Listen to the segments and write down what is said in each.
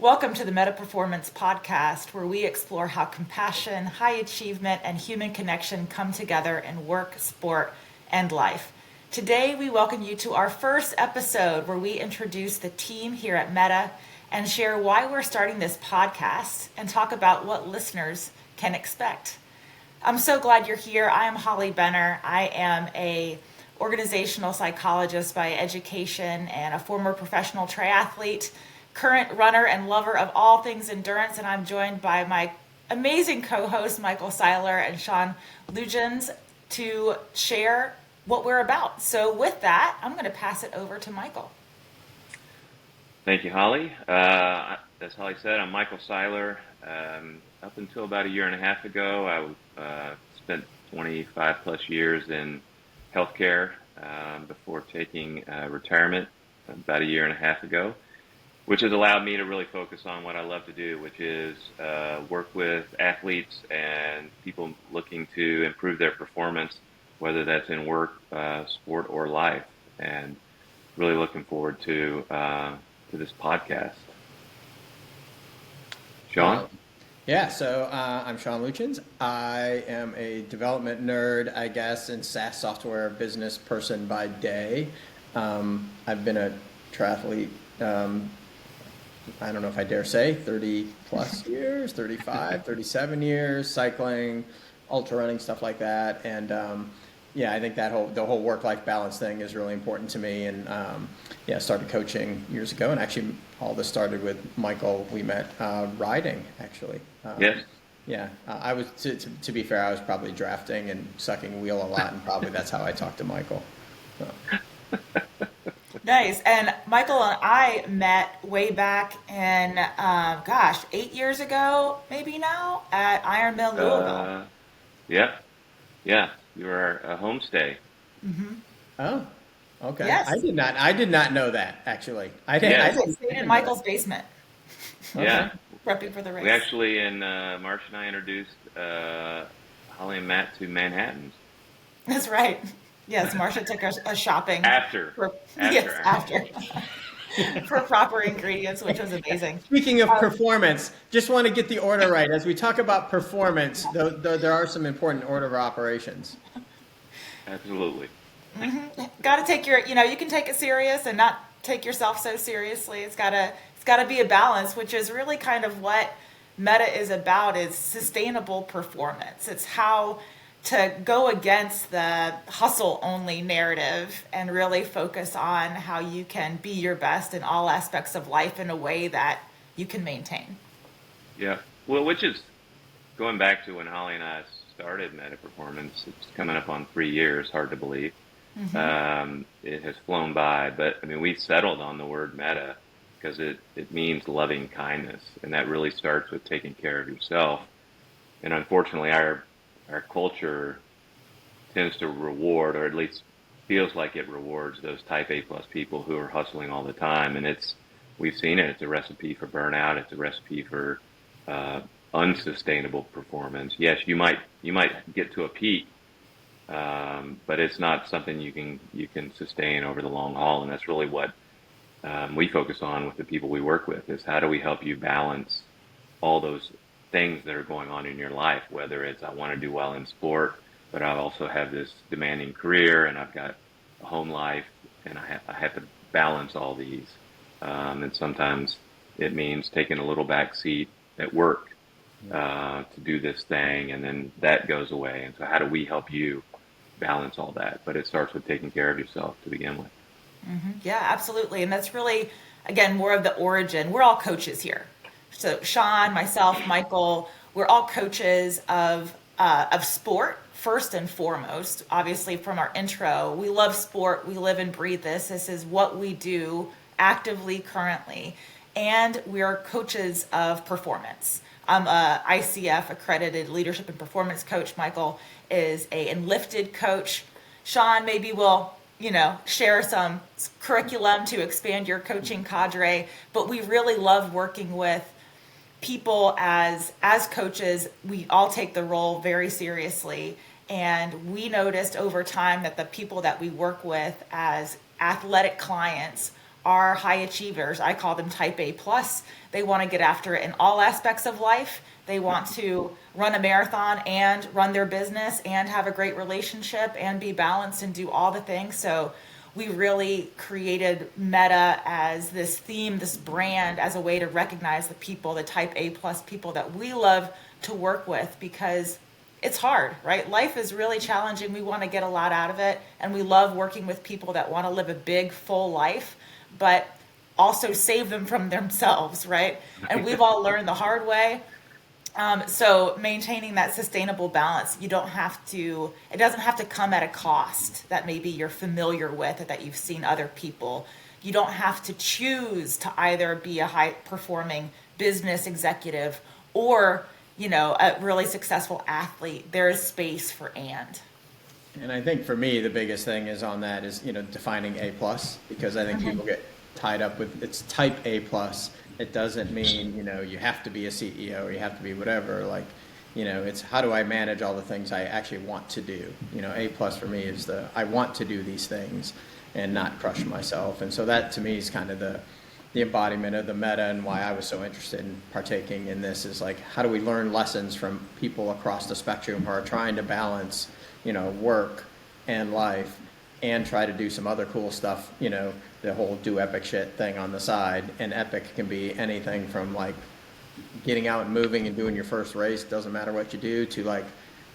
Welcome to the Metta Performance podcast, where we explore how compassion, high achievement, and human connection come together in work, sport, and life. Today, we welcome you to our first episode where we introduce the team here at Metta and share why we're starting this podcast and talk about what listeners can expect. I'm so glad you're here. I am Holly Benner. I am a organizational psychologist by education and a former professional triathlete, current runner and lover of all things endurance, and I'm joined by my amazing co-hosts Michael Seiler and Sean Lugens to share what we're about. So with that, I'm going to pass it over to Michael. Thank you, Holly. As Holly said, I'm Michael Seiler. Up until about a year and a half ago, I spent 25 plus years in healthcare before taking retirement about a year and a half ago, which has allowed me to really focus on what I love to do, which is work with athletes and people looking to improve their performance, whether that's in work, sport, or life. And really looking forward to this podcast. Sean? So I'm Sean Lugens. I am a development nerd, I guess, and SaaS software business person by day. I've been a triathlete, I don't know if I dare say, 30 plus years, 35, 37 years, cycling, ultra running, stuff like that. And I think the whole work-life balance thing is really important to me. And started coaching years ago, and actually all this started with Michael. We met riding, actually. Yes. Yeah, I was. To be fair, I was probably drafting and sucking wheel a lot, and probably that's how I talked to Michael. So. Nice. And Michael and I met way back in, 8 years ago, maybe now, at Iron Mill, Louisville. Yeah. You were a homestay. Mm-hmm. Oh, okay. Yes. I did not know that, actually. I didn't stayed in Michael's basement. Okay. Yeah. Prepping for the race. We actually, Marcia and I introduced Holly and Matt to Manhattans. That's right. Yes, Marcia took us shopping. After. For proper ingredients, which was amazing. Speaking of performance, just want to get the order right. As we talk about performance, there are some important order of operations. Absolutely. Mm-hmm. Got to take you can take it serious and not take yourself so seriously. It's got to be a balance, which is really kind of what Metta is about, is sustainable performance. It's how to go against the hustle only narrative and really focus on how you can be your best in all aspects of life in a way that you can maintain. Yeah. Well, which is going back to when Holly and I started Metta Performance. It's coming up on 3 years, hard to believe. Mm-hmm. It has flown by, but I mean, we settled on the word metta because it means loving kindness, and that really starts with taking care of yourself. And unfortunately, our culture tends to reward, or at least feels like it rewards, those type A plus people who are hustling all the time. And we've seen it. It's a recipe for burnout. It's a recipe for unsustainable performance. Yes, you might get to a peak, but it's not something you can sustain over the long haul. And that's really what we focus on with the people we work with, is how do we help you balance all those things that are going on in your life, whether it's I want to do well in sport, but I also have this demanding career and I've got a home life and I have to balance all these. And sometimes it means taking a little back seat at work to do this thing, and then that goes away. And so how do we help you balance all that? But it starts with taking care of yourself to begin with. Mm-hmm. Yeah, absolutely. And that's really, again, more of the origin. We're all coaches here. So Sean, myself, Michael, we're all coaches of sport first and foremost. Obviously, from our intro, we love sport. We live and breathe this. This is what we do actively currently. And we are coaches of performance. I'm a ICF accredited leadership and performance coach. Michael is a enlifted coach. Sean maybe will share some curriculum to expand your coaching cadre. But we really love working with people as coaches. We all take the role very seriously, and we noticed over time that the people that we work with as athletic clients are high achievers. I call them type A plus. They want to get after it in all aspects of life. They want to run a marathon and run their business and have a great relationship and be balanced and do all the things. So we really created Metta as this theme, this brand, as a way to recognize the people, the type A plus people that we love to work with, because it's hard, right? Life is really challenging. We want to get a lot out of it. And we love working with people that want to live a big, full life, but also save them from themselves, right? And we've all learned the hard way. So maintaining that sustainable balance, it doesn't have to come at a cost that maybe you're familiar with or that you've seen other people. You don't have to choose to either be a high performing business executive or, a really successful athlete. There is space for and. And I think for me, the biggest thing is on that is, defining A plus, because I think people get tied up with it's type A plus. It doesn't mean, you have to be a CEO or you have to be whatever. Like, it's how do I manage all the things I actually want to do? A plus for me is I want to do these things and not crush myself. And so that to me is kind of the embodiment of the Metta, and why I was so interested in partaking in this is like, how do we learn lessons from people across the spectrum who are trying to balance, work and life and try to do some other cool stuff, the whole do epic shit thing on the side. And epic can be anything from like getting out and moving and doing your first race, doesn't matter what you do, to like,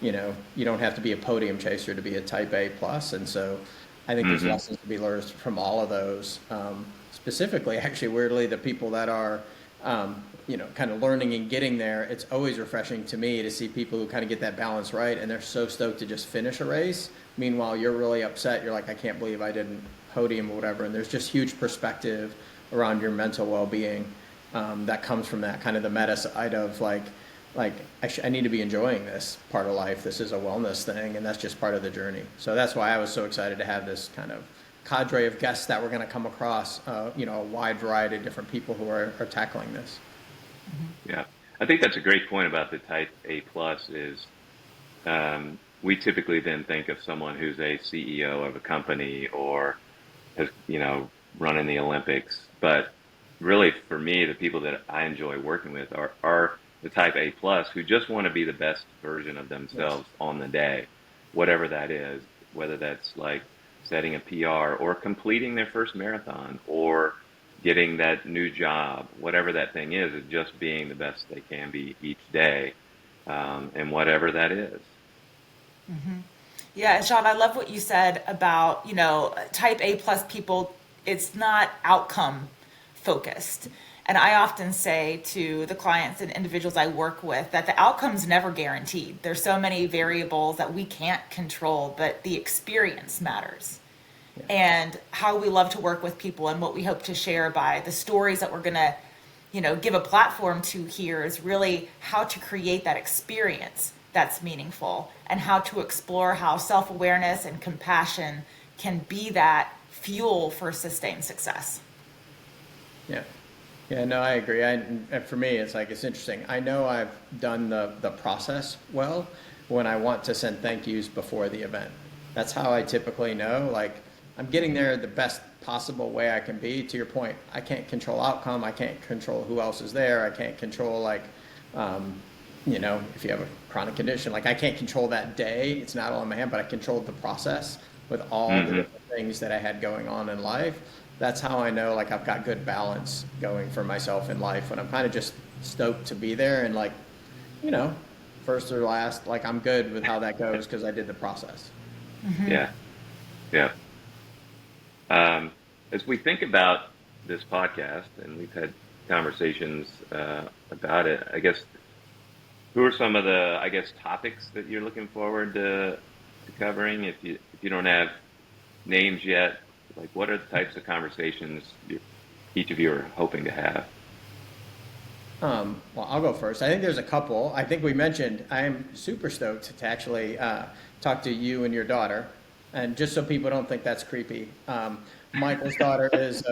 you don't have to be a podium chaser to be a type A plus. And so I think there's lessons to be learned from all of those. Specifically, actually, weirdly, the people that are, kind of learning and getting there, it's always refreshing to me to see people who kind of get that balance right, and they're so stoked to just finish a race. Meanwhile, you're really upset. You're like, I can't believe I didn't podium or whatever. And there's just huge perspective around your mental well-being that comes from that kind of the meta side of like I need to be enjoying this part of life. This is a wellness thing, and that's just part of the journey. So that's why I was so excited to have this kind of cadre of guests that we're going to come across, a wide variety of different people who are tackling this. Yeah, I think that's a great point about the type A plus is we typically then think of someone who's a CEO of a company or has, run in the Olympics. But really, for me, the people that I enjoy working with are the type A plus who just want to be the best version of themselves on the day, whatever that is, whether that's like setting a PR or completing their first marathon or getting that new job, whatever that thing is just being the best they can be each day, and whatever that is. Mm-hmm. Yeah, and Sean, I love what you said about, type A plus people, it's not outcome focused. And I often say to the clients and individuals I work with that the outcome's never guaranteed. There's so many variables that we can't control, but the experience matters. Yeah. And how we love to work with people and what we hope to share by the stories that we're going to, give a platform to here is really how to create that experience that's meaningful and how to explore how self-awareness and compassion can be that fuel for sustained success. Yeah. Yeah, no, I agree. And for me, it's interesting. I know I've done the process well when I want to send thank yous before the event. That's how I typically know, I'm getting there the best possible way I can be. To your point, I can't control outcome. I can't control who else is there. I can't control, if you have a chronic condition, I can't control that day. It's not all in my hand, but I controlled the process with all the different things that I had going on in life. That's how I know, I've got good balance going for myself in life when I'm kind of just stoked to be there and, first or last, I'm good with how that goes because I did the process. Mm-hmm. Yeah. Yeah. As we think about this podcast, and we've had conversations about it, I guess, who are some of the, topics that you're looking forward to covering? If you don't have names yet, what are the types of conversations each of you are hoping to have? Well, I'll go first. I think there's a couple. I think we mentioned I'm super stoked to actually talk to you and your daughter, and just so people don't think that's creepy. Michael's daughter is,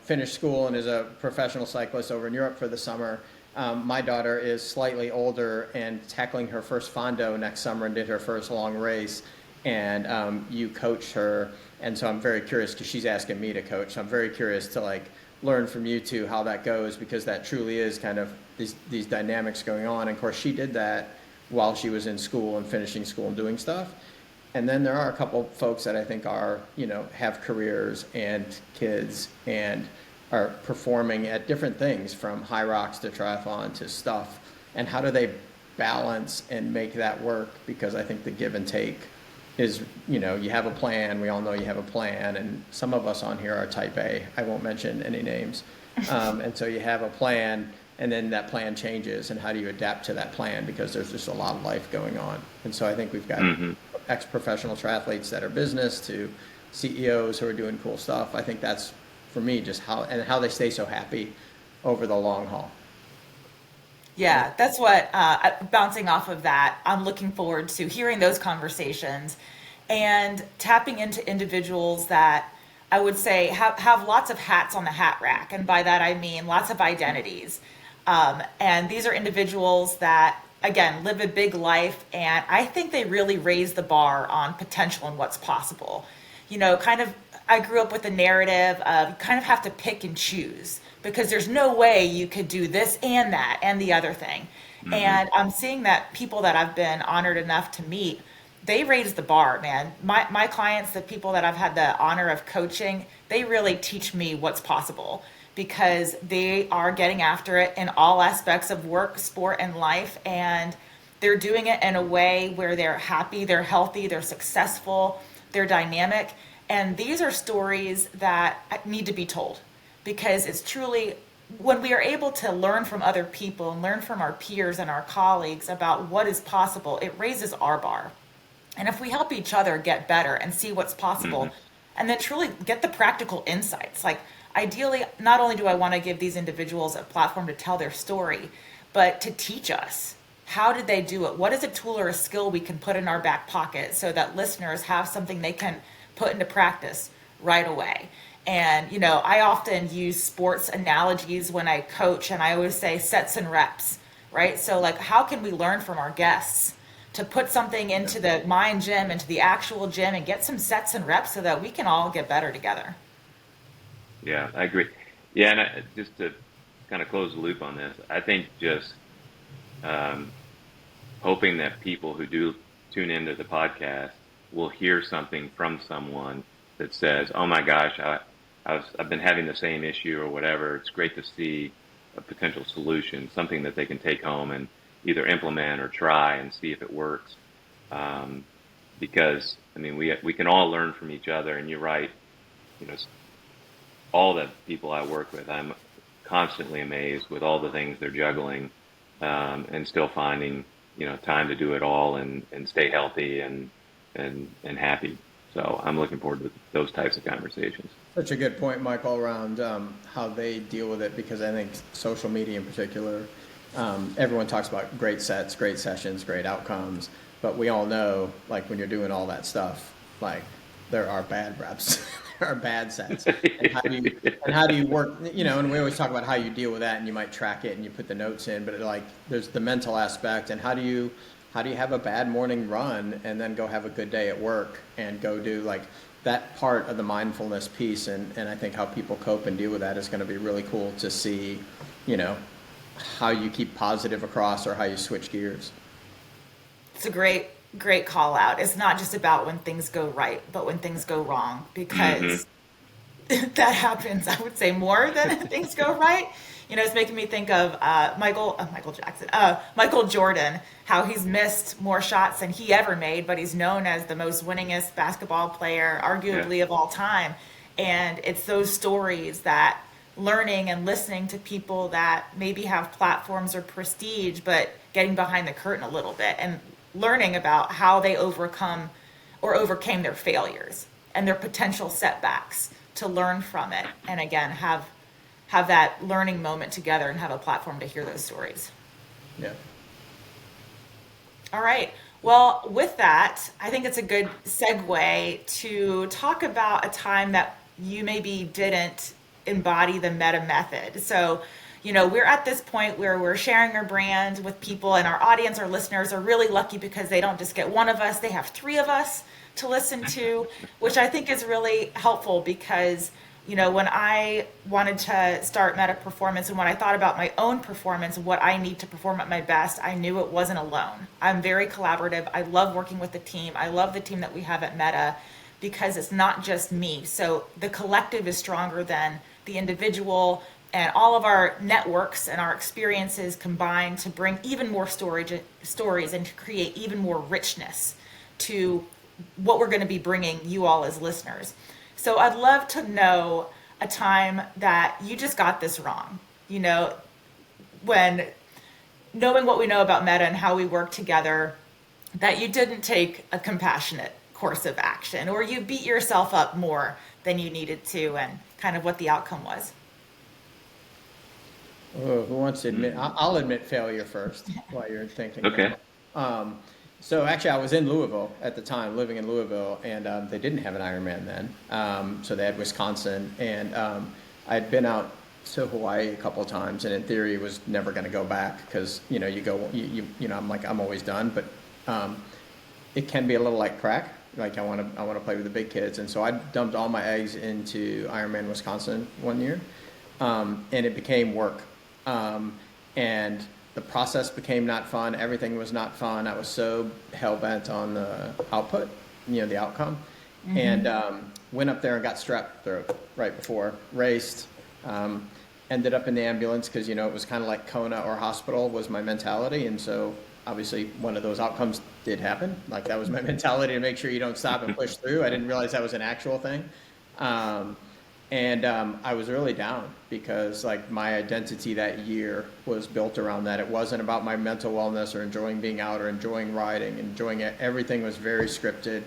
finished school and is a professional cyclist over in Europe for the summer. My daughter is slightly older and tackling her first fondo next summer and did her first long race. and you coached her, and so I'm very curious because she's asking me to coach. So I'm very curious to like learn from you two how that goes, because that truly is kind of these dynamics going on. And of course, she did that while she was in school and finishing school and doing stuff. And then there are a couple folks that I think are, have careers and kids and are performing at different things, from high rocks to triathlon to stuff. And how do they balance and make that work? Because I think the give and take is, you have a plan. We all know you have a plan. And some of us on here are type A. I won't mention any names. And so you have a plan, and then that plan changes. And how do you adapt to that plan? Because there's just a lot of life going on. And so I think we've got ex-professional triathletes that are business to CEOs who are doing cool stuff. I think that's, for me, just how they stay so happy over the long haul. Yeah, that's what, bouncing off of that, I'm looking forward to hearing those conversations and tapping into individuals that I would say have lots of hats on the hat rack. And by that, I mean lots of identities. And these are individuals that, again, live a big life. And I think they really raise the bar on potential and what's possible. I grew up with a narrative of you kind of have to pick and choose, because there's no way you could do this and that and the other thing. And I'm seeing that people that I've been honored enough to meet, they raise the bar, man. My clients, the people that I've had the honor of coaching, they really teach me what's possible, because they are getting after it in all aspects of work, sport, and life. And they're doing it in a way where they're happy, they're healthy, they're successful, they're dynamic. And these are stories that need to be told, because it's truly, when we are able to learn from other people and learn from our peers and our colleagues about what is possible, it raises our bar. And if we help each other get better and see what's possible, and then truly get the practical insights, like ideally, not only do I want to give these individuals a platform to tell their story, but to teach us, how did they do it? What is a tool or a skill we can put in our back pocket so that listeners have something they can put into practice right away? And, I often use sports analogies when I coach, and I always say sets and reps, right? So like, how can we learn from our guests to put something into the mind gym, into the actual gym, and get some sets and reps so that we can all get better together? Yeah, I agree. Yeah, and just to kind of close the loop on this, I think just hoping that people who do tune into the podcast will hear something from someone that says, "Oh my gosh, I've been having the same issue," or whatever. It's great to see a potential solution, something that they can take home and either implement or try and see if it works. Because we can all learn from each other. And you're right, all the people I work with, I'm constantly amazed with all the things they're juggling, and still finding time to do it all and stay healthy and happy. So I'm looking forward to those types of conversations. Such a good point, Michael, around how they deal with it, because I think social media in particular, everyone talks about great sets, great sessions, great outcomes, but we all know, like, when you're doing all that stuff, like, there are bad reps, there are bad sets, and how do you work, and we always talk about how you deal with that, and you might track it and you put the notes in, but there's the mental aspect, and how do you have a bad morning run and then go have a good day at work and go do that part of the mindfulness piece. And I think how people cope and deal with that is going to be really cool to see, how you keep positive across, or how you switch gears. It's a great call out. It's not just about when things go right, but when things go wrong, because that happens, I would say, more than things go right. It's making me think of Michael Jordan, how he's missed more shots than he ever made, but he's known as the most winningest basketball player, arguably, of all time. And it's those stories, that learning and listening to people that maybe have platforms or prestige, but getting behind the curtain a little bit and learning about how they overcome or overcame their failures and their potential setbacks, to learn from it. And again, have that learning moment together and have a platform to hear those stories. Yeah. All right. Well, with that, I think it's a good segue to talk about a time that you maybe didn't embody the Metta method. So, we're at this point where we're sharing our brand with people, and our audience, our listeners, are really lucky because they don't just get one of us, they have three of us to listen to, which I think is really helpful because, when I wanted to start Metta Performance and when I thought about my own performance, what I need to perform at my best, I knew it wasn't alone. I'm very collaborative. I love working with the team. I love the team that we have at Metta because it's not just me. So the collective is stronger than the individual, and all of our networks and our experiences combine to bring even more stories and to create even more richness to what we're going to be bringing you all as listeners. So I'd love to know a time that you just got this wrong, when knowing what we know about Metta and how we work together, that you didn't take a compassionate course of action, or you beat yourself up more than you needed to, and kind of what the outcome was. Oh, who wants to admit? I'll admit failure first while you're thinking. Okay. So actually, I was in Louisville at the time, living in Louisville, and they didn't have an Ironman then. So they had Wisconsin, and I'd been out to Hawaii a couple of times, and in theory, was never going to go back because you go, I'm like I'm always done, but it can be a little like crack. Like I want to play with the big kids, and so I dumped all my eggs into Ironman Wisconsin one year, and it became work. And the process became not fun. Everything was not fun. I was so hell-bent on the output, the outcome. Mm-hmm. And went up there and got strep throat right before, raced, ended up in the ambulance because, it was kind of like Kona or hospital was my mentality. And so obviously one of those outcomes did happen. Like that was my mentality to make sure you don't stop and push through. I didn't realize that was an actual thing. And I was really down because like my identity that year was built around that. It wasn't about my mental wellness or enjoying being out or enjoying riding, enjoying it. Everything was very scripted.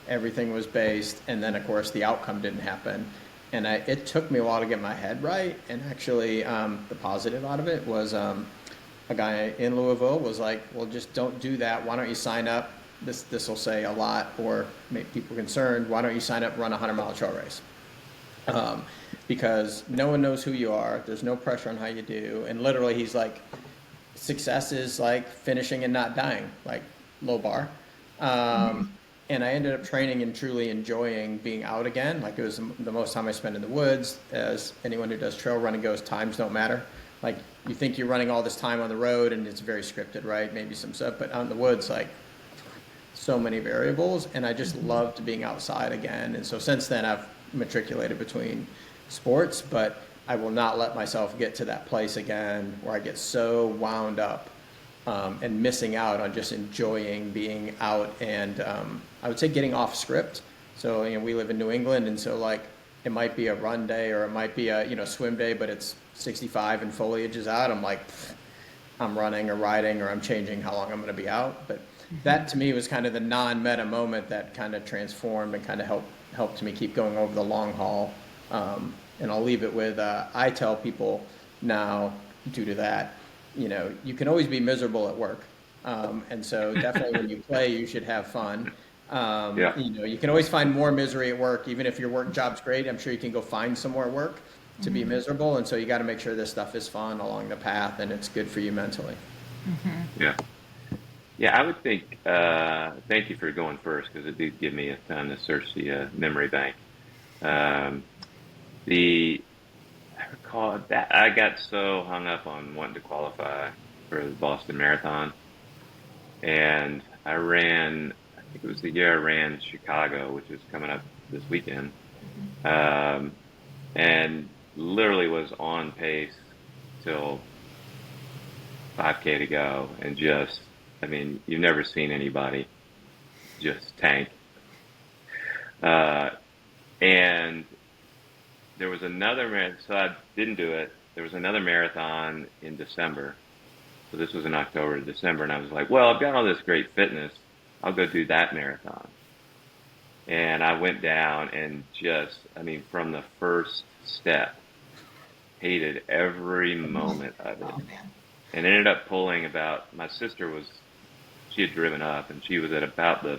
Everything was based. And then of course the outcome didn't happen. And it took me a while to get my head right. And actually the positive out of it was a guy in Louisville was like, well, just don't do that. Why don't you sign up? This will say a lot or make people concerned. Why don't you sign up and run a 100-mile trail race? Because no one knows who you are. There's no pressure on how you do. And literally he's like, success is like finishing and not dying, like low bar. And I ended up training and truly enjoying being out again. Like it was the most time I spent in the woods. As anyone who does trail running goes, times don't matter. Like you think you're running all this time on the road and it's very scripted, right? Maybe some stuff, but out in the woods, like so many variables. And I just loved being outside again. And so since then I've matriculated between sports, but I will not let myself get to that place again where I get so wound up and missing out on just enjoying being out and I would say getting off script. So we live in New England, and so like it might be a run day or it might be a swim day, but it's 65 and foliage is out. I'm like I'm running or riding or I'm changing how long I'm going to be out. But that to me was kind of the non-meta moment that kind of transformed and kind of helped me keep going over the long haul. And I'll leave it with, I tell people now, due to that, you can always be miserable at work. And so definitely when you play, you should have fun. Yeah. You can always find more misery at work. Even if your work job's great, I'm sure you can go find some more work to be miserable. And so you got to make sure this stuff is fun along the path and it's good for you mentally. Mm-hmm. Yeah. Yeah, I would think, thank you for going first because it did give me a time to search the memory bank. I recall that I got so hung up on wanting to qualify for the Boston Marathon, and I think it was the year I ran Chicago, which is coming up this weekend, and literally was on pace till 5K to go, and you've never seen anybody just tank. And there was another marathon, so I didn't do it. There was another marathon in December. So this was in October to December, and I was like, well, I've got all this great fitness. I'll go do that marathon. And I went down and from the first step, hated every moment of it. And ended up pulling my sister she had driven up, and she was at about I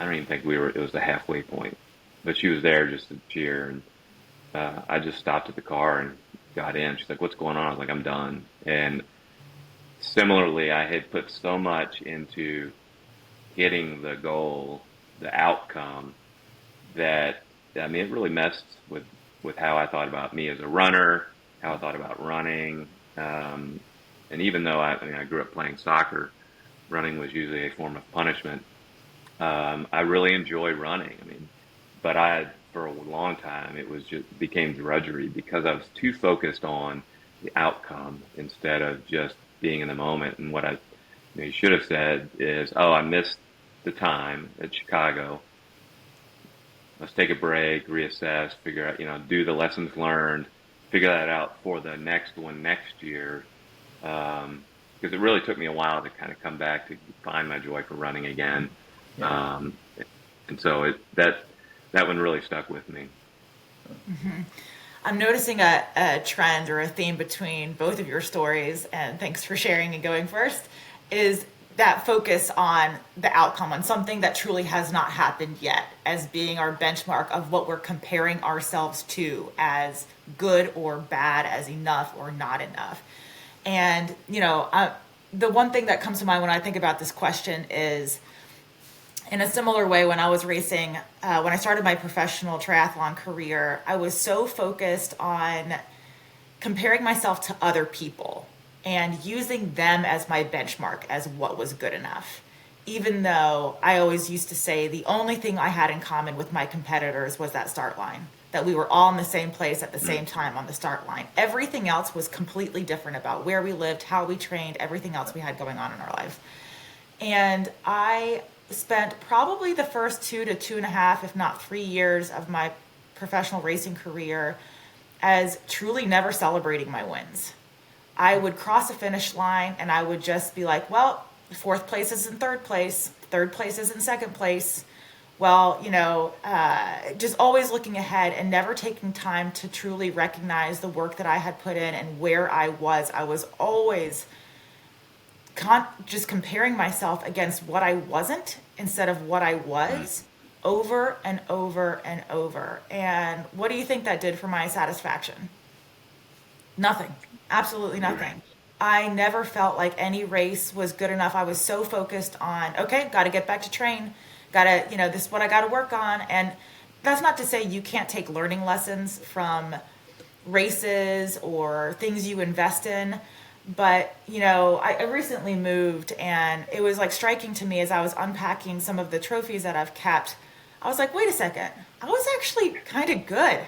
don't even think it was the halfway point, but she was there just to cheer. And I just stopped at the car and got in. She's like, what's going on? I was like, I'm done. And similarly, I had put so much into hitting the goal the outcome that, I mean, it really messed with how I thought about me as a runner, how I thought about running. And even though I mean, I grew up playing soccer, running was usually a form of punishment. I really enjoy running. I mean, but for a long time, it was just became drudgery because I was too focused on the outcome instead of just being in the moment. And what you should have said is, oh, I missed the time at Chicago. Let's take a break, reassess, figure out, do the lessons learned, figure that out for the next one next year. Because it really took me a while to kind of come back to find my joy for running again. Yeah. And so that one really stuck with me. I'm noticing a trend or a theme between both of your stories, and thanks for sharing and going first, is that focus on the outcome, on something that truly has not happened yet, as being our benchmark of what we're comparing ourselves to as good or bad, as enough or not enough. And, the one thing that comes to mind when I think about this question is, in a similar way, when I was racing, when I started my professional triathlon career, I was so focused on comparing myself to other people and using them as my benchmark as what was good enough. Even though I always used to say the only thing I had in common with my competitors was that start line, that we were all in the same place at the same time on the start line. Everything else was completely different about where we lived, how we trained, everything else we had going on in our lives. And I spent probably the first 2 to 2.5, if not 3 years of my professional racing career as truly never celebrating my wins. I would cross a finish line and I would just be like, well, fourth place is in third place is in second place. Well, just always looking ahead and never taking time to truly recognize the work that I had put in and where I was. I was always just comparing myself against what I wasn't instead of what I was, over and over and over. And what do you think that did for my satisfaction? Nothing. Absolutely nothing. I never felt like any race was good enough. I was so focused on, okay, got to get back to train. Got to, this is what I got to work on. And that's not to say you can't take learning lessons from races or things you invest in. But, I recently moved, and it was like striking to me as I was unpacking some of the trophies that I've kept. I was like, wait a second, I was actually kind of good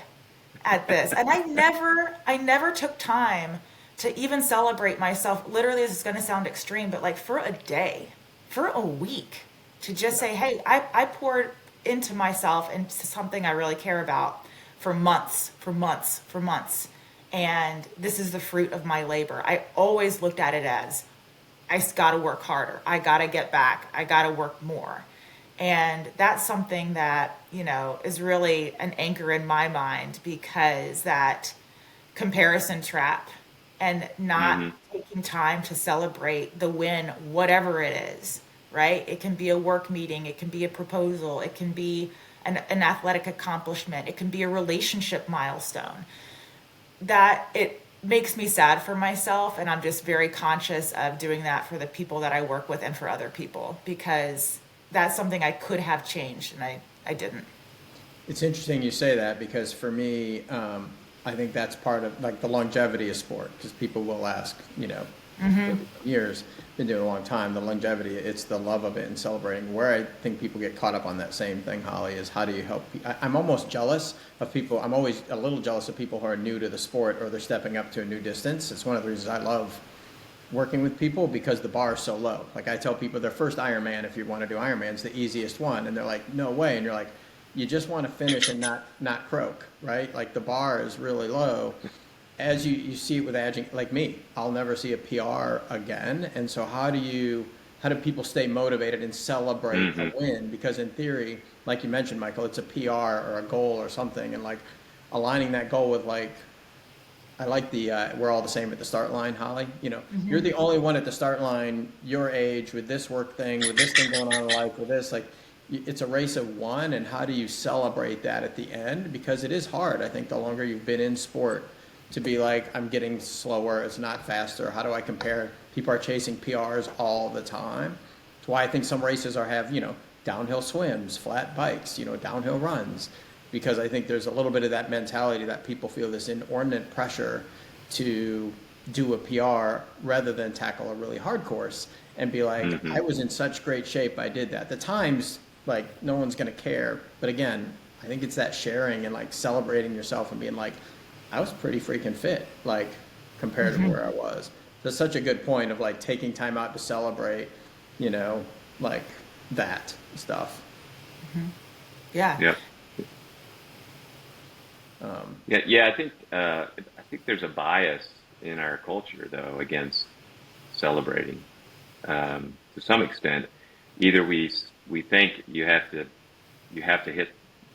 at this. And I never took time to even celebrate myself. Literally, this is going to sound extreme, but like for a day, for a week, to just say, hey, I poured into myself and something I really care about for months, for months, for months. And this is the fruit of my labor. I always looked at it as, I got to work harder. I got to get back. I got to work more. And that's something that, is really an anchor in my mind, because that comparison trap and not taking time to celebrate the win, whatever it is, right? It can be a work meeting. It can be a proposal. It can be an athletic accomplishment. It can be a relationship milestone. That it makes me sad for myself, and I'm just very conscious of doing that for the people that I work with and for other people, because that's something I could have changed and I didn't. It's interesting you say that, because for me, I think that's part of like the longevity of sport, because people will ask, 30 years, been doing it a long time, the longevity, it's the love of it and celebrating. Where I think people get caught up on that same thing, Holly, is how do you help I'm almost jealous of people. I'm always a little jealous of people who are new to the sport or they're stepping up to a new distance. It's one of the reasons I love working with people, because the bar is so low. Like I tell people their first Ironman, if you want to do Ironman, is the easiest one. And they're like, no way. And you're like, you just want to finish and not croak, right? Like the bar is really low. As you see it with aging, like me, I'll never see a PR again. And so how do people stay motivated and celebrate a win? Because in theory, like you mentioned, Michael, it's a PR or a goal or something. And like aligning that goal with like, I like the, we're all the same at the start line, Holly. You're the only one at the start line, your age, with this work thing, with this thing going on in life, with this, like, it's a race of one. And how do you celebrate that at the end? Because it is hard. I think the longer you've been in sport, to be like, I'm getting slower, it's not faster. How do I compare? People are chasing PRs all the time. That's why I think some races have, downhill swims, flat bikes, downhill runs, because I think there's a little bit of that mentality that people feel this inordinate pressure to do a PR rather than tackle a really hard course and be like, Mm-hmm. I was in such great shape, I did that. The times, like, no one's going to care. But again, I think it's that sharing and like celebrating yourself and being like, I was pretty freaking fit, like, compared to where I was. That's such a good point of like taking time out to celebrate, like that stuff. Yeah. Yeah. Yeah. I think there's a bias in our culture though against celebrating to some extent. Either we think you have to hit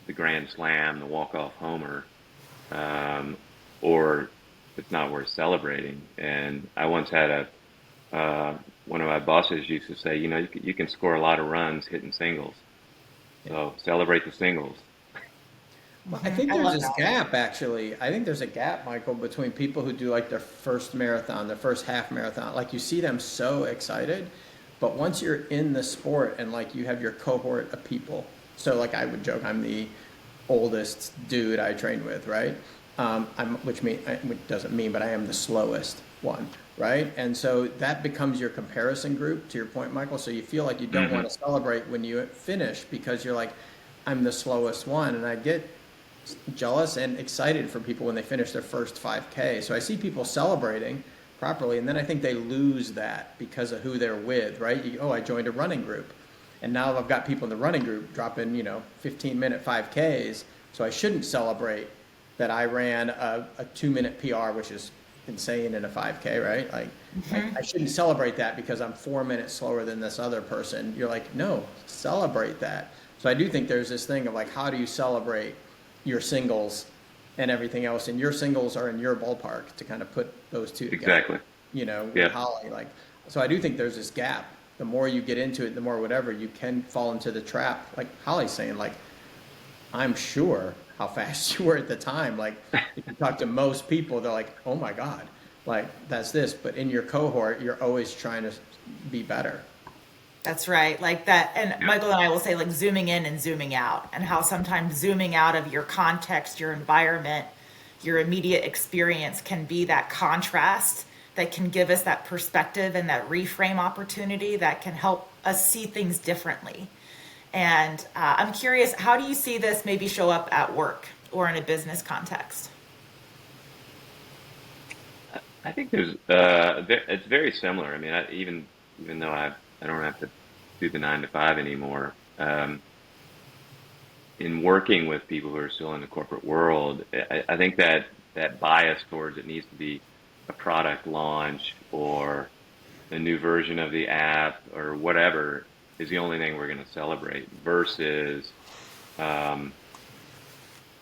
the grand slam, the walk off homer, or it's not worth celebrating. And I once had one of my bosses used to say, you can score a lot of runs hitting singles, so celebrate the singles. Well, I think I there's love this that. gap, actually. I think there's a gap, Michael, between people who do like their first marathon, their first half marathon. Like you see them so excited, but once you're in the sport and like you have your cohort of people, so like I would joke, I'm the oldest dude I train with, right? Which doesn't mean, but I am the slowest one, right? And so that becomes your comparison group, to your point, Michael. So you feel like you don't Hmm. want to celebrate when you finish because you're like, I'm the slowest one, and I get jealous and excited for people when they finish their first 5K. So I see people celebrating properly, and then I think they lose that because of who they're with, right? I joined a running group, and now I've got people in the running group dropping, 15-minute 5Ks, so I shouldn't celebrate that I ran a 2-minute PR, which is insane in a 5K, right? Like, I shouldn't celebrate that because I'm 4 minutes slower than this other person. You're like, no, celebrate that. So I do think there's this thing of like, how do you celebrate your singles and everything else? And your singles are in your ballpark to kind of put those two together, Exactly. with Yeah. Holly. Like, so I do think there's this gap. The more you get into it, the more whatever, you can fall into the trap. Like Holly's saying, like, I'm sure how fast you were at the time. Like, if you talk to most people, they're like, oh my God, like that's this. But in your cohort, you're always trying to be better. That's right. Like that. And Yeah. Michael and I will say, like, zooming in and zooming out, and how sometimes zooming out of your context, your environment, your immediate experience can be that contrast that can give us that perspective and that reframe opportunity that can help us see things differently. And I'm curious, how do you see this maybe show up at work or in a business context? I think it's very similar. I mean, even though I don't have to do the 9 to 5 anymore, in working with people who are still in the corporate world, I think that bias towards it needs to be a product launch or a new version of the app or whatever is the only thing we're going to celebrate versus, um,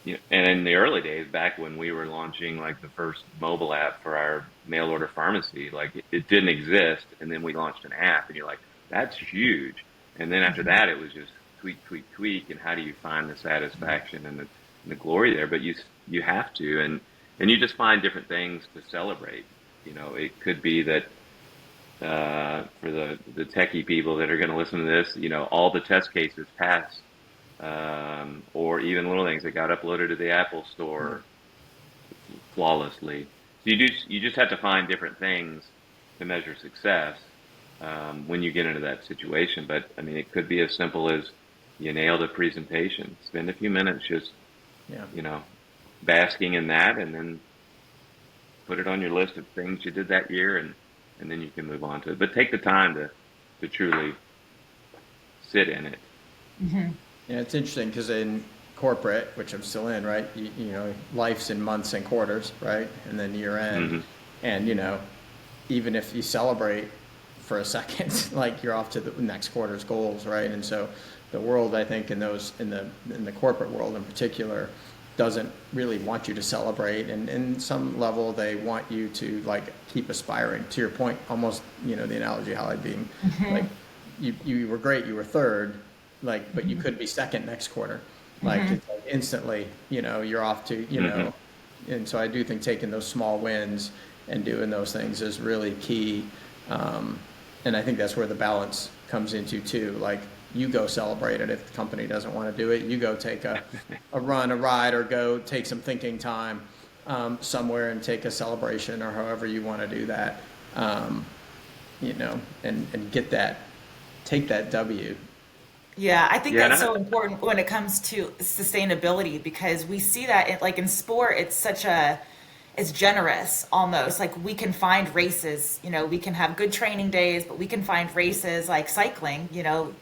and in the early days, back when we were launching like the first mobile app for our mail order pharmacy, like it didn't exist, and then we launched an app, and you're like, that's huge. And then after that, it was just tweak, tweak, tweak, and how do you find the satisfaction and the glory there? But you have to, and you just find different things to celebrate. It could be that for the techie people that are going to listen to this, all the test cases passed, or even little things that got uploaded to the Apple Store flawlessly. So you just have to find different things to measure success when you get into that situation. But I mean, it could be as simple as you nailed a presentation. Spend a few minutes just Yeah. you know basking in that, and then put it on your list of things you did that year, and then you can move on to it. But take the time to truly sit in it. Yeah, it's interesting because in corporate, which I'm still in, right? Life's in months and quarters, right? And then year end. Hmm. And, even if you celebrate for a second, like you're off to the next quarter's goals, right? And so the world, I think, in the corporate world in particular, doesn't really want you to celebrate, and in some level they want you to like keep aspiring. To your point, almost, the analogy, Holly, being like you were great, you were third, like, but you could be second next quarter, like it's like instantly, you're off to, Hmm. and so I do think taking those small wins and doing those things is really key. And I think that's where the balance comes into too. Like, You go celebrate it. If the company doesn't want to do it, you go take a run, a ride, or go take some thinking time somewhere and take a celebration or however you want to do that, and take that W. Yeah, I think Yeah, and that's so important when it comes to sustainability because we see that like in sport, it's generous almost. Like we can find races, we can have good training days, but we can find races like cycling,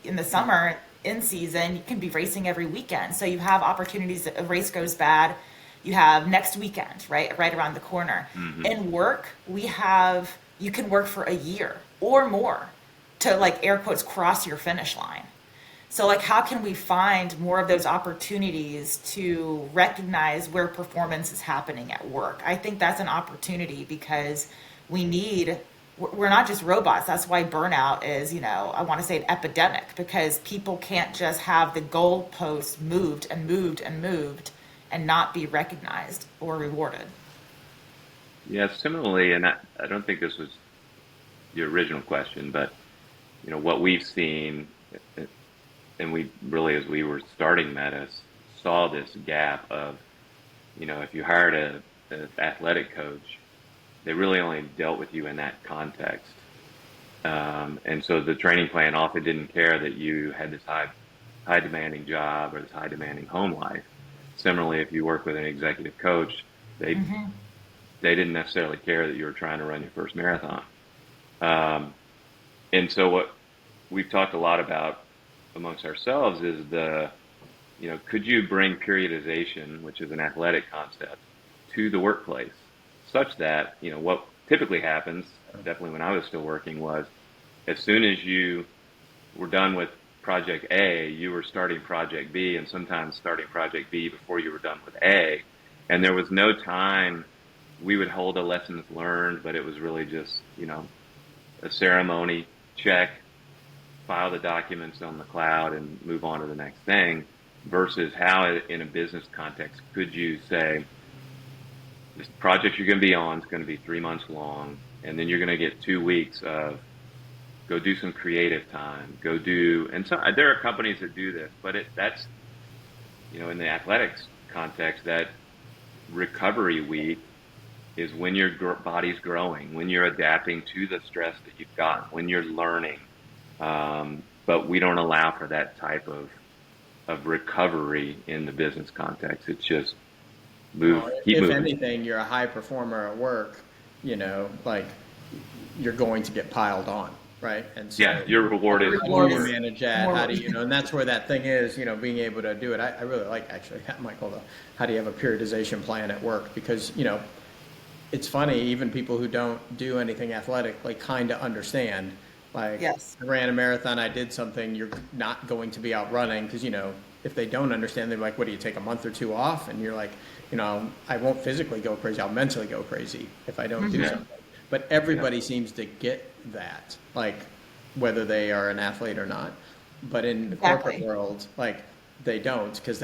in the summer, in season, you can be racing every weekend. So you have opportunities if a race goes bad, you have next weekend, right around the corner. hmm In work, you can work for a year or more to like air quotes cross your finish line. So, like, how can we find more of those opportunities to recognize where performance is happening at work? I think that's an opportunity because we're not just robots. That's why burnout is, I want to say an epidemic because people can't just have the goalposts moved and moved and moved and not be recognized or rewarded. Yeah, similarly, and I don't think this was the original question, but what we've seen, and we really, as we were starting Meta, saw this gap of, if you hired an athletic coach, they really only dealt with you in that context. And so the training plan often didn't care that you had this high demanding job or this high demanding home life. Similarly, if you work with an executive coach, they Hmm. they didn't necessarily care that you were trying to run your first marathon. Um, and so what we've talked a lot about amongst ourselves is could you bring periodization, which is an athletic concept, to the workplace, such that what typically happens, definitely when I was still working, was as soon as you were done with project A, you were starting project B, and sometimes starting project B before you were done with A, and there was no time. We would hold a lessons learned, but it was really just a ceremony, check, file the documents on the cloud and move on to the next thing, versus how in a business context could you say this project you're going to be on is going to be 3 months long, and then you're going to get 2 weeks of go do some creative time, go do, and so there are companies that do this, but that's in the athletics context, that recovery week is when your body's growing, when you're adapting to the stress that you've got, when you're learning. But we don't allow for that type of recovery in the business context. It's just Well, keep if moving. anything, you're a high performer at work, like you're going to get piled on, right? And Yeah, so your reward is how do Reward you more. is manage that? more How work. do and that's where that thing is, being able to do it. I really like actually that, Michael, how do you have a periodization plan at work? Because, it's funny, even people who don't do anything athletic, like kind of understand, like Yes. I ran a marathon, I did something, you're not going to be out running because, if they don't understand, they're like, what do you take a month or two off? And you're like, I won't physically go crazy, I'll mentally go crazy if I don't do Hmm. Yeah, something. But yeah, everybody seems to get that, like whether they are an athlete or not. But in the corporate Exactly. world, like they don't because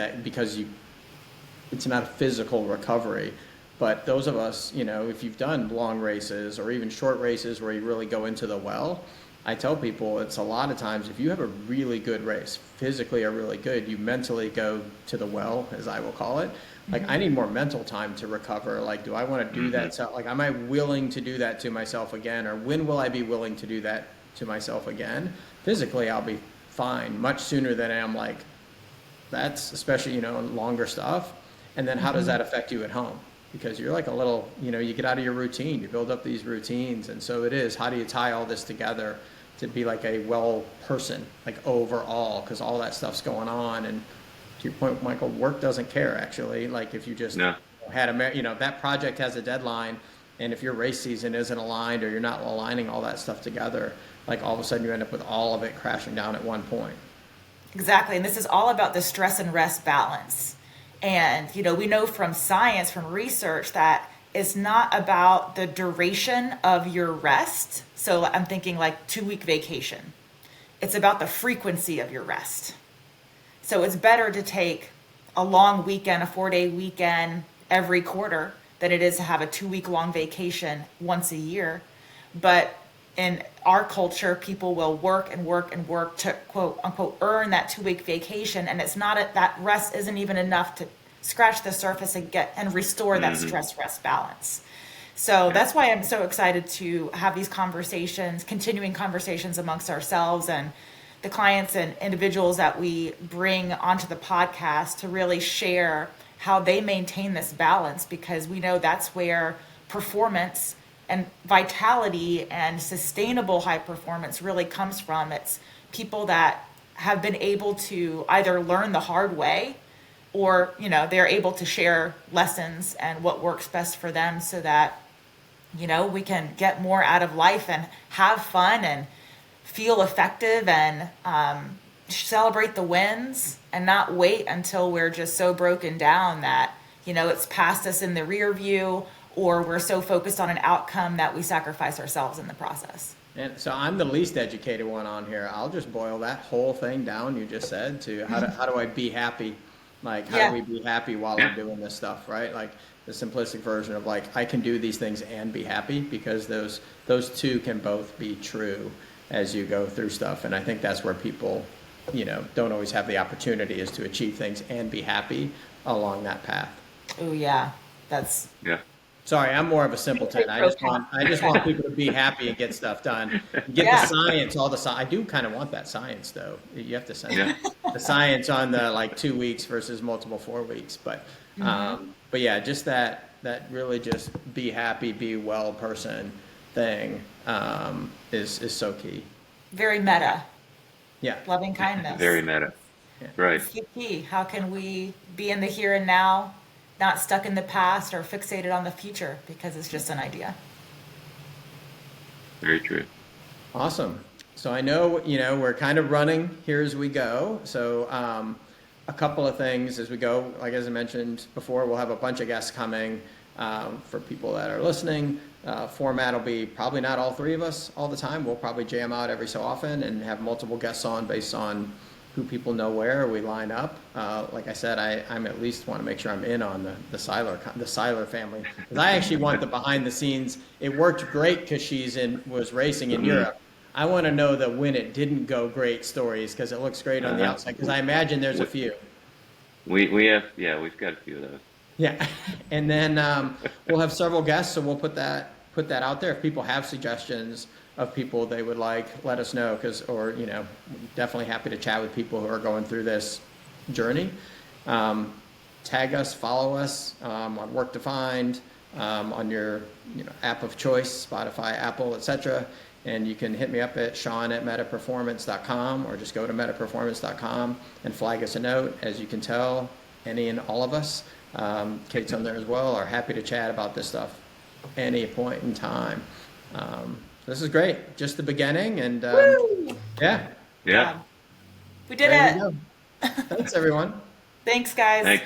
it's not a physical recovery. But those of us, if you've done long races or even short races where you really go into the well, I tell people it's a lot of times if you have a really good race, physically are really good, you mentally go to the well, as I will call it. Like I Hmm. need more mental time to recover. Like, do I want to do hmm that? So, like, am I willing to do that to myself again? Or when will I be willing to do that to myself again? Physically, I'll be fine much sooner than I am like, that's especially, longer stuff. And then how does Hmm. that affect you at home? Because you're like a little, you get out of your routine, you build up these routines. And so it is, how do you tie all this together to be like a well person, like overall, because all that stuff's going on. And to your point, Michael, work doesn't care actually. Like if you just no, had that project has a deadline, and if your race season isn't aligned or you're not aligning all that stuff together, like all of a sudden you end up with all of it crashing down at one point. Exactly. And this is all about the stress and rest balance. And, we know from science, from research, that it's not about the duration of your rest. So I'm thinking like 2 week vacation. It's about the frequency of your rest. So it's better to take a long weekend, a 4 day weekend every quarter than it is to have a 2 week long vacation once a year. But in our culture, people will work and work and work to quote unquote earn that 2 week vacation, and it's not that rest isn't even enough to scratch the surface and get and restore that Mm-hmm. stress rest balance. So Yeah. that's why I'm so excited to have these conversations, continuing conversations amongst ourselves and the clients and individuals that we bring onto the podcast to really share how they maintain this balance, because we know that's where performance and vitality and sustainable high performance really comes from. It's people that have been able to either learn the hard way, or they're able to share lessons and what works best for them, so that we can get more out of life and have fun and feel effective and celebrate the wins, and not wait until we're just so broken down that it's past us in the rear view, or we're so focused on an outcome that we sacrifice ourselves in the process. And so I'm the least educated one on here. I'll just boil that whole thing down you just said to how do I be happy? Like, how do we be happy while I'm doing this stuff, right? Like the simplistic version of like, I can do these things and be happy, because those two can both be true as you go through stuff. And I think that's where people, don't always have the opportunity, is to achieve things and be happy along that path. Oh yeah, that's Yeah. Sorry, I'm more of a simpleton. I just want people to be happy and get stuff done. Get the science, I do kind of want that science though. You have to send the science on the like 2 weeks versus multiple 4 weeks. But yeah, just that really just be happy, be well person thing is so key. very meta. Yeah. Loving kindness. Very meta. Yeah. Right. It's key. How can we be in the here and now, not stuck in the past or fixated on the future because it's just an idea? Very true. Awesome. So I know, we're kind of running here as we go. So a couple of things as we go. Like as I mentioned before, we'll have a bunch of guests coming for people that are listening. Format will be probably not all three of us all the time. We'll probably jam out every so often and have multiple guests on based on who people know where we line up. Like I said, I'm at least want to make sure I'm in on the Seiler family, because I actually want the behind the scenes. It worked great because was racing in Europe. I want to know the when it didn't go great stories, because it looks great on the outside, because I imagine there's a few. We've got a few of those. Yeah, and then we'll have several guests, so we'll put that out there. If people have suggestions of people they would like, let us know, definitely happy to chat with people who are going through this journey. Tag us, follow us on Work Defined, on your app of choice, Spotify, Apple, etc. And you can hit me up at Sean@mettaperformance.com, or just go to mettaperformance.com and flag us a note. As you can tell, any and all of us, Kate's on there as well, are happy to chat about this stuff any point in time. This is great. Just the beginning, and Yeah. We did there it. you go. Thanks, everyone. Thanks, guys. Thanks.